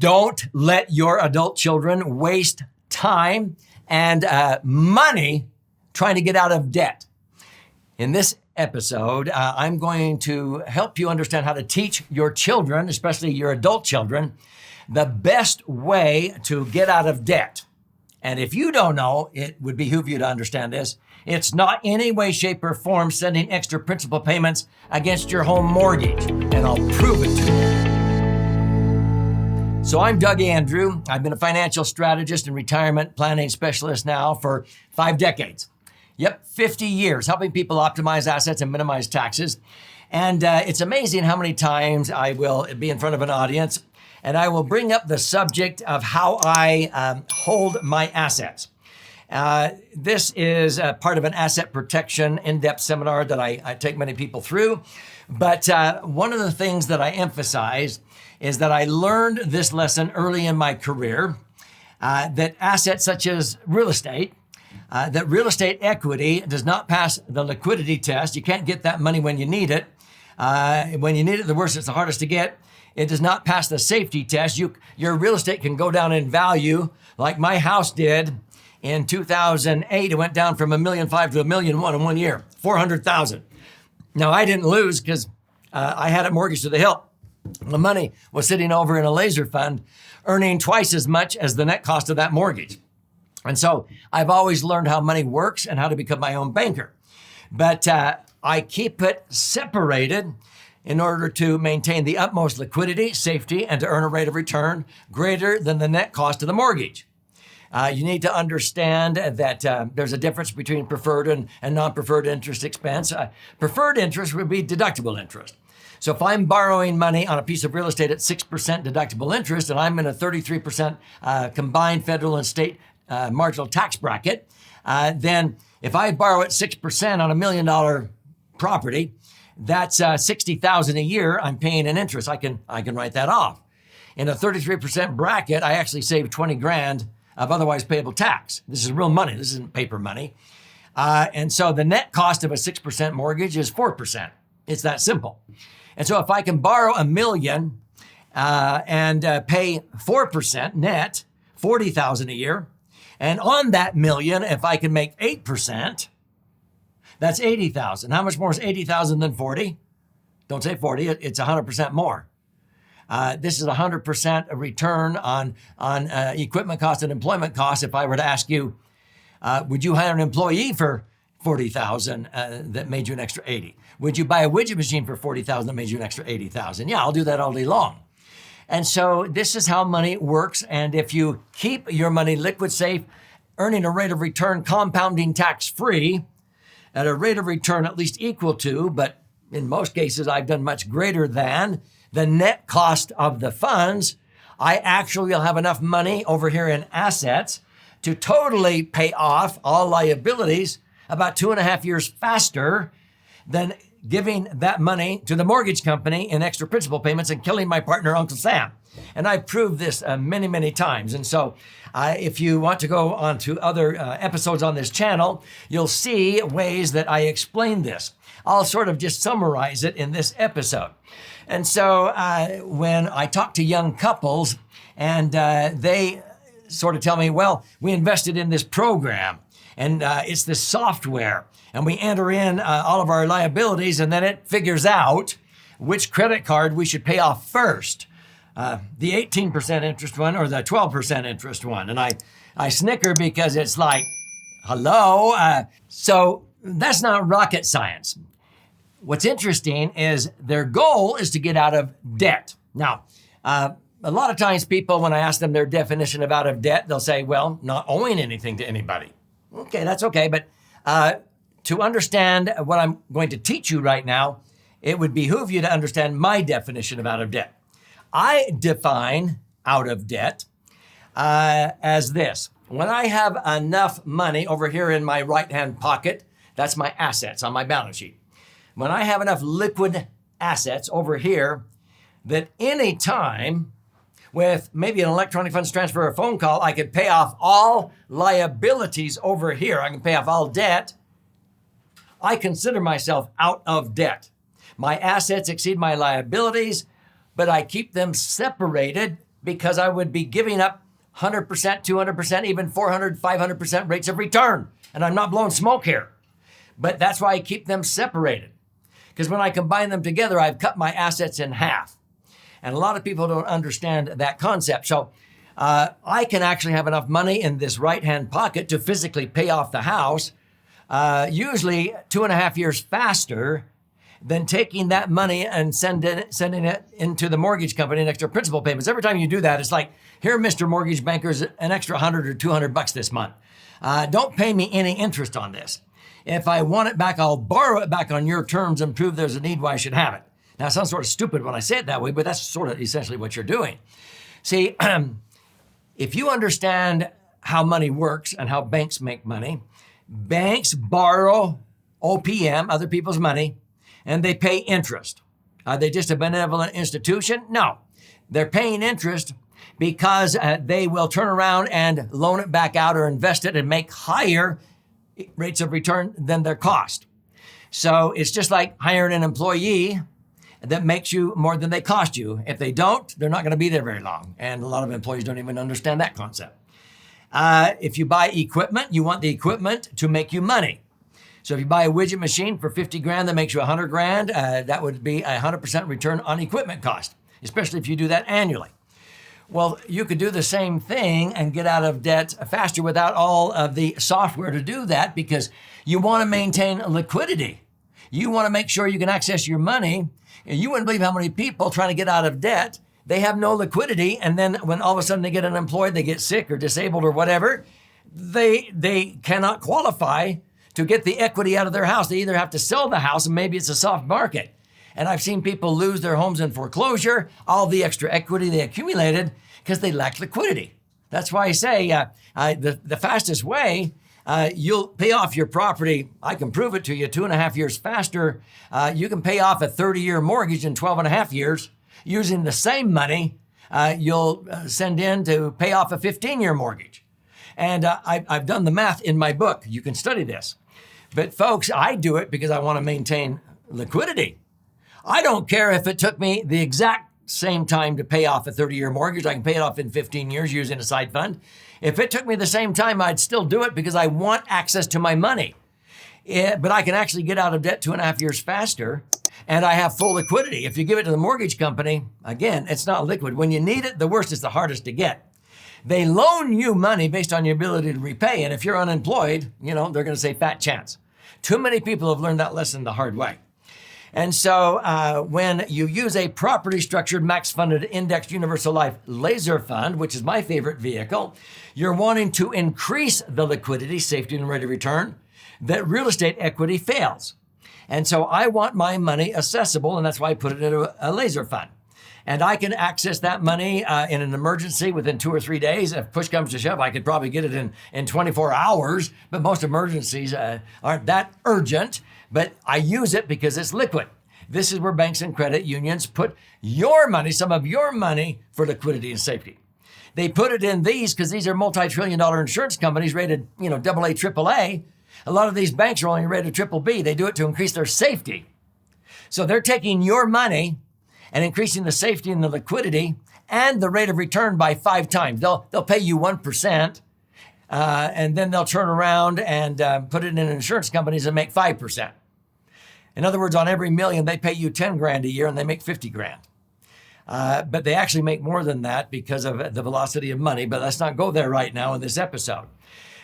Don't let your adult children waste time and money trying to get out of debt. In this episode, I'm going to help you understand how to teach your children, especially your adult children, the best way to get out of debt. And if you don't know, it would behoove you to understand this. It's not in any way, shape, or form sending extra principal payments against your home mortgage. And I'll prove it to you. So I'm Doug Andrew. I've been a financial strategist and retirement planning specialist now for 5 decades. Yep, 50 years helping people optimize assets and minimize taxes. And it's amazing how many times I will be in front of an audience and I will bring up the subject of how I hold my assets. This is part of an asset protection in-depth seminar that I take many people through. But one of the things that I emphasize is that I learned this lesson early in my career, that assets such as real estate, that real estate equity does not pass the liquidity test. You can't get that money when you need it. When you need it, the worse it's the hardest to get. It does not pass the safety test. Your real estate can go down in value like my house did in 2008. It went down from $1.5 million to $1.1 million in 1 year, $400,000. Now I didn't lose because I had it mortgaged to the hilt. The money was sitting over in a LaserFund, earning twice as much as the net cost of that mortgage. And so I've always learned how money works and how to become my own banker. But I keep it separated in order to maintain the utmost liquidity, safety, and to earn a rate of return greater than the net cost of the mortgage. You need to understand that there's a difference between preferred and non-preferred interest expense. Preferred interest would be deductible interest. So if I'm borrowing money on a piece of real estate at 6% deductible interest and I'm in a 33% combined federal and state marginal tax bracket, then if I borrow at 6% on $1 million property, that's $60,000 a year I'm paying in interest. I can write that off. In a 33% bracket, I actually save 20 grand of otherwise payable tax. This is real money. This isn't paper money. And so the net cost of a 6% mortgage is 4%. It's that simple. And so if I can borrow $1 million and pay 4% net, $40,000 a year, and on that $1 million, if I can make 8%, that's $80,000. How much more is $80,000 than 40? Don't say 40. It's 100% more. This is 100% a return on equipment cost and employment costs. If I were to ask you, would you hire an employee for $40,000 that made you an extra $80,000? Would you buy a widget machine for $40,000 that made you an extra $80,000? Yeah, I'll do that all day long. And so this is how money works. And if you keep your money liquid safe, earning a rate of return compounding tax-free at a rate of return at least equal to, but in most cases I've done much greater than, the net cost of the funds, I actually will have enough money over here in assets to totally pay off all liabilities about 2.5 years faster than giving that money to the mortgage company in extra principal payments and killing my partner, Uncle Sam. And I've proved this many, many times. And so if you want to go on to other episodes on this channel, you'll see ways that I explain this. I'll sort of just summarize it in this episode. And so when I talk to young couples and they sort of tell me, well, we invested in this program and it's this software and we enter in all of our liabilities and then it figures out which credit card we should pay off first, the 18% interest one or the 12% interest one. And I snicker because it's like, hello? So that's not rocket science. What's interesting is their goal is to get out of debt. Now, a lot of times people, when I ask them their definition of out of debt, they'll say, well, not owing anything to anybody. Okay, that's okay. But to understand what I'm going to teach you right now, it would behoove you to understand my definition of out of debt. I define out of debt as this. When I have enough money over here in my right-hand pocket, that's my assets on my balance sheet. When I have enough liquid assets over here that any time with maybe an electronic funds transfer or a phone call, I could pay off all liabilities over here. I can pay off all debt. I consider myself out of debt. My assets exceed my liabilities, but I keep them separated because I would be giving up 100%, 200%, even 400, 500% rates of return. And I'm not blowing smoke here. But that's why I keep them separated. Because when I combine them together, I've cut my assets in half. And a lot of people don't understand that concept. So I can actually have enough money in this right-hand pocket to physically pay off the house, usually 2.5 years faster than taking that money and sending it into the mortgage company and extra principal payments. Every time you do that, it's like, here, Mr. Mortgage Banker's an extra $100 or $200 this month. Don't pay me any interest on this. If I want it back, I'll borrow it back on your terms and prove there's a need why I should have it. Now, it sounds sort of stupid when I say it that way, but that's sort of essentially what you're doing. See, if you understand how money works and how banks make money, banks borrow OPM, other people's money, and they pay interest. Are they just a benevolent institution? No. They're paying interest because they will turn around and loan it back out or invest it and make higher rates of return than their cost. So it's just like hiring an employee that makes you more than they cost you. If they don't, they're not going to be there very long. And a lot of employees don't even understand that concept. If you buy equipment, you want the equipment to make you money. So if you buy a widget machine for 50 grand that makes you 100 grand, that would be a 100% return on equipment cost, especially if you do that annually. Well, you could do the same thing and get out of debt faster without all of the software to do that, because you want to maintain liquidity. You want to make sure you can access your money. And you wouldn't believe how many people trying to get out of debt, they have no liquidity. And then when all of a sudden they get unemployed, they get sick or disabled or whatever, they cannot qualify to get the equity out of their house. They either have to sell the house, and maybe it's a soft market. And I've seen people lose their homes in foreclosure, all the extra equity they accumulated because they lack liquidity. That's why I say the fastest way, you'll pay off your property. I can prove it to you 2.5 years faster. You can pay off a 30-year mortgage in 12.5 years using the same money you'll send in to pay off a 15-year mortgage. And I've done the math in my book. You can study this. But folks, I do it because I want to maintain liquidity. I don't care if it took me the exact same time to pay off a 30-year mortgage. I can pay it off in 15 years using a side fund. If it took me the same time, I'd still do it because I want access to my money. But I can actually get out of debt 2.5 years faster, and I have full liquidity. If you give it to the mortgage company, again, it's not liquid. When you need it, the worst is the hardest to get. They loan you money based on your ability to repay. And if you're unemployed, they're going to say fat chance. Too many people have learned that lesson the hard way. And so when you use a properly structured, max-funded, indexed universal life LaserFund, which is my favorite vehicle, you're wanting to increase the liquidity, safety, and rate of return that real estate equity fails. And so I want my money accessible, and that's why I put it into a LaserFund. And I can access that money in an emergency within 2 or 3 days. If push comes to shove, I could probably get it in 24 hours, but most emergencies aren't that urgent. But I use it because it's liquid. This is where banks and credit unions put your money, some of your money, for liquidity and safety. They put it in these because these are multi-trillion-dollar insurance companies rated, AA, AAA. A lot of these banks are only rated BBB. They do it to increase their safety. So they're taking your money and increasing the safety and the liquidity and the rate of return by 5 times. They'll pay you 1%, and then they'll turn around and put it in insurance companies and make 5%. In other words, on every million, they pay you 10 grand a year and they make 50 grand. But they actually make more than that because of the velocity of money. But let's not go there right now in this episode.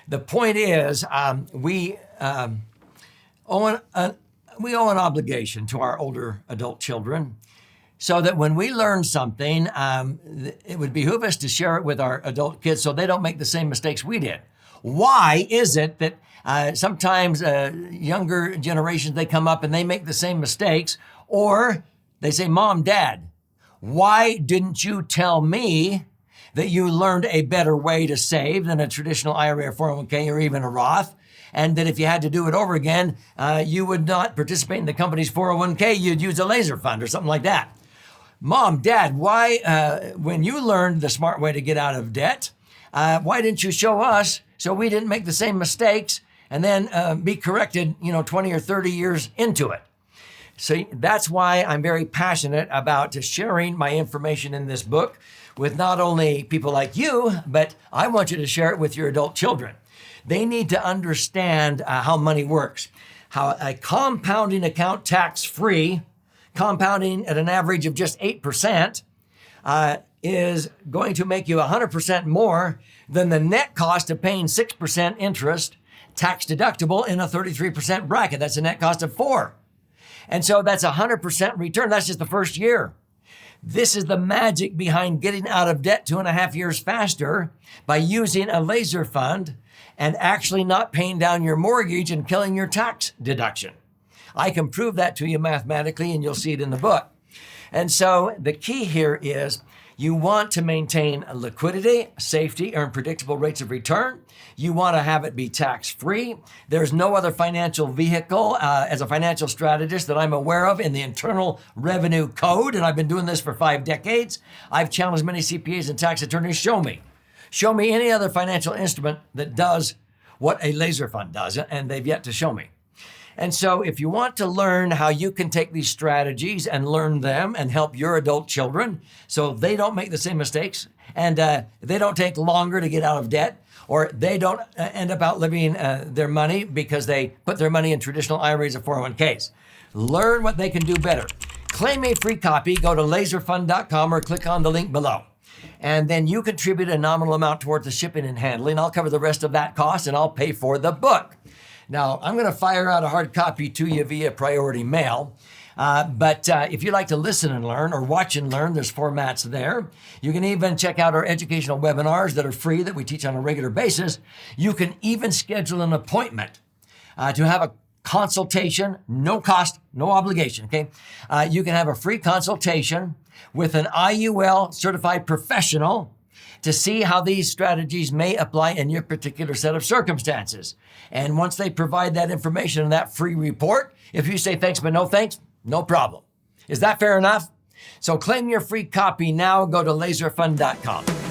The point is, we owe an obligation to our older adult children, so that when we learn something, it would behoove us to share it with our adult kids so they don't make the same mistakes we did. Why is it that sometimes younger generations, they come up and they make the same mistakes, or they say, Mom, Dad, why didn't you tell me that you learned a better way to save than a traditional IRA or 401k or even a Roth? And that if you had to do it over again, you would not participate in the company's 401k, you'd use a LaserFund or something like that. Mom, Dad, why, when you learned the smart way to get out of debt, why didn't you show us so we didn't make the same mistakes and then be corrected, 20 or 30 years into it? So that's why I'm very passionate about sharing my information in this book with not only people like you, but I want you to share it with your adult children. They need to understand how money works, how a compounding account tax-free, compounding at an average of just 8%, is going to make you 100% more than the net cost of paying 6% interest, tax deductible in a 33% bracket. That's a net cost of 4%. And so that's 100% return. That's just the first year. This is the magic behind getting out of debt 2.5 years faster by using a LaserFund and actually not paying down your mortgage and killing your tax deduction. I can prove that to you mathematically, and you'll see it in the book. And so the key here is you want to maintain liquidity, safety, earn predictable rates of return. You want to have it be tax-free. There's no other financial vehicle as a financial strategist that I'm aware of in the Internal Revenue Code, and I've been doing this for 5 decades. I've challenged many CPAs and tax attorneys, show me any other financial instrument that does what a LaserFund does, and they've yet to show me. And so if you want to learn how you can take these strategies and learn them and help your adult children so they don't make the same mistakes and they don't take longer to get out of debt, or they don't end up outliving their money because they put their money in traditional IRAs or 401ks. Learn what they can do better. Claim a free copy. Go to laserfund.com or click on the link below. And then you contribute a nominal amount towards the shipping and handling. I'll cover the rest of that cost and I'll pay for the book. Now, I'm going to fire out a hard copy to you via priority mail. But if you'd like to listen and learn or watch and learn, there's formats there. You can even check out our educational webinars that are free that we teach on a regular basis. You can even schedule an appointment to have a consultation, no cost, no obligation, okay? You can have a free consultation with an IUL certified professional to see how these strategies may apply in your particular set of circumstances. And once they provide that information in that free report, if you say thanks but no thanks, no problem. Is that fair enough? So claim your free copy now. Go to laserfund.com.